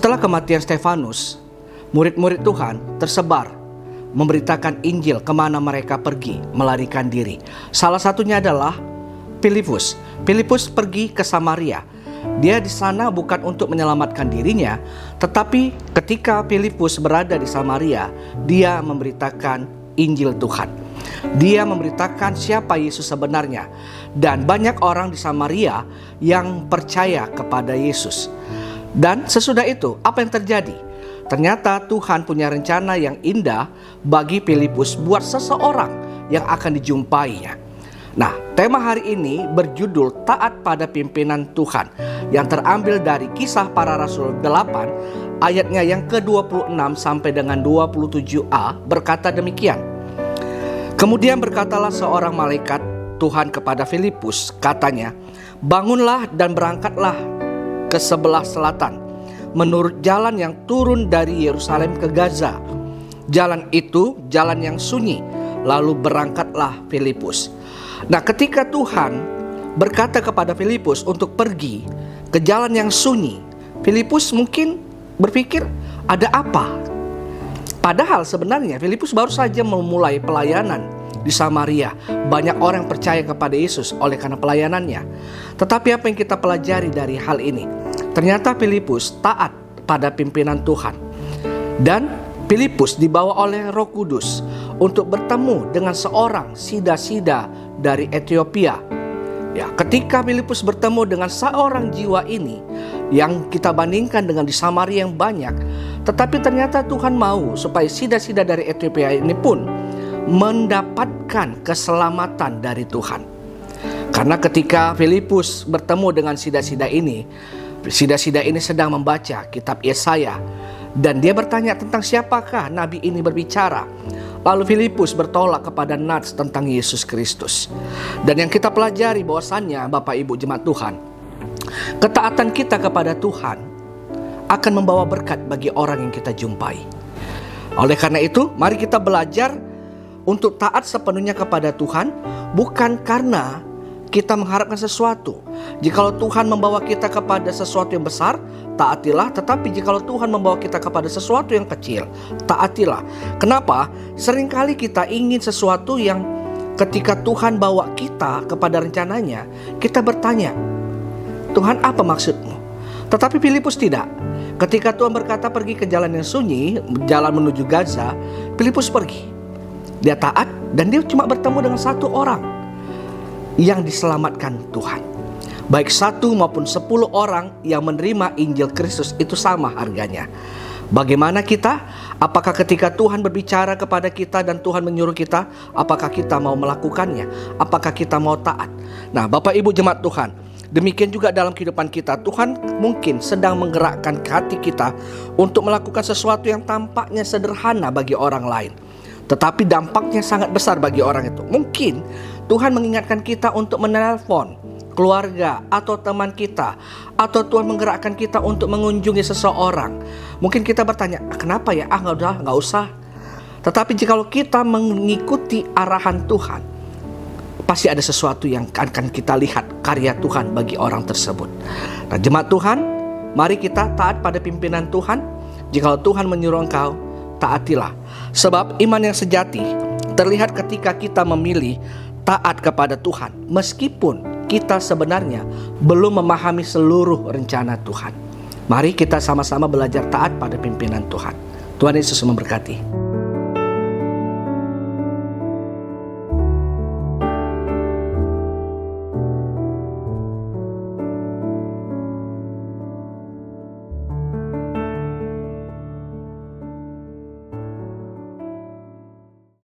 Setelah kematian Stefanus, murid-murid Tuhan tersebar memberitakan Injil kemana mereka pergi, melarikan diri. Salah satunya adalah Filipus. Filipus pergi ke Samaria. Dia di sana bukan untuk menyelamatkan dirinya, tetapi ketika Filipus berada di Samaria, dia memberitakan Injil Tuhan. Dia memberitakan siapa Yesus sebenarnya, dan banyak orang di Samaria yang percaya kepada Yesus. Dan sesudah itu, apa yang terjadi? Ternyata Tuhan punya rencana yang indah bagi Filipus buat seseorang yang akan dijumpainya. Nah, tema hari ini berjudul Taat pada Pimpinan Tuhan, yang terambil dari Kisah Para Rasul 8 ayatnya yang ke-26 sampai dengan 27a, berkata demikian. Kemudian berkatalah seorang malaikat Tuhan kepada Filipus, katanya, "Bangunlah dan berangkatlah ke sebelah selatan, menurut jalan yang turun dari Yerusalem ke Gaza. Jalan itu jalan yang sunyi." Lalu berangkatlah Filipus. Nah, ketika Tuhan berkata kepada Filipus untuk pergi ke jalan yang sunyi, Filipus mungkin berpikir, ada apa? Padahal sebenarnya Filipus baru saja memulai pelayanan di Samaria. Banyak orang percaya kepada Yesus oleh karena pelayanannya. Tetapi apa yang kita pelajari dari hal ini? Ternyata Filipus taat pada pimpinan Tuhan. Dan Filipus dibawa oleh Roh Kudus untuk bertemu dengan seorang sida-sida dari Ethiopia. Ya, ketika Filipus bertemu dengan seorang jiwa ini yang kita bandingkan dengan di Samaria yang banyak, tetapi ternyata Tuhan mau supaya sida-sida dari Ethiopia ini pun mendapatkan keselamatan dari Tuhan. Karena ketika Filipus bertemu dengan sida-sida ini sedang membaca kitab Yesaya, dan dia bertanya tentang siapakah nabi ini berbicara. Lalu Filipus bertolak kepada nats tentang Yesus Kristus. Dan yang kita pelajari bahwasannya, Bapak Ibu jemaat Tuhan, ketaatan kita kepada Tuhan akan membawa berkat bagi orang yang kita jumpai. Oleh karena itu, mari kita belajar untuk taat sepenuhnya kepada Tuhan, bukan karena kita mengharapkan sesuatu. Jikalau Tuhan membawa kita kepada sesuatu yang besar, taatilah. Tetapi jikalau Tuhan membawa kita kepada sesuatu yang kecil, taatilah. Kenapa? Seringkali kita ingin sesuatu yang ketika Tuhan bawa kita kepada rencananya, kita bertanya, Tuhan, apa maksudmu? Tetapi Filipus tidak. Ketika Tuhan berkata pergi ke jalan yang sunyi, jalan menuju Gaza, Filipus pergi. Dia taat dan dia cuma bertemu dengan satu orang yang diselamatkan Tuhan. Baik 1 maupun 10 orang yang menerima Injil Kristus itu sama harganya. Bagaimana kita? Apakah ketika Tuhan berbicara kepada kita dan Tuhan menyuruh kita, apakah kita mau melakukannya? Apakah kita mau taat? Nah, Bapak Ibu jemaat Tuhan, demikian juga dalam kehidupan kita. Tuhan mungkin sedang menggerakkan hati kita untuk melakukan sesuatu yang tampaknya sederhana bagi orang lain, tetapi dampaknya sangat besar bagi orang itu. Mungkin Tuhan mengingatkan kita untuk menelpon keluarga atau teman kita, atau Tuhan menggerakkan kita untuk mengunjungi seseorang. Mungkin kita bertanya, kenapa ya? Nggak usah. Tetapi jikalau kita mengikuti arahan Tuhan, pasti ada sesuatu yang akan kita lihat karya Tuhan bagi orang tersebut. Nah, jemaat Tuhan, mari kita taat pada pimpinan Tuhan. Jikalau Tuhan menyuruh engkau, taatilah. Sebab iman yang sejati terlihat ketika kita memilih taat kepada Tuhan, meskipun kita sebenarnya belum memahami seluruh rencana Tuhan. Mari kita sama-sama belajar taat pada pimpinan Tuhan. Tuhan Yesus memberkati.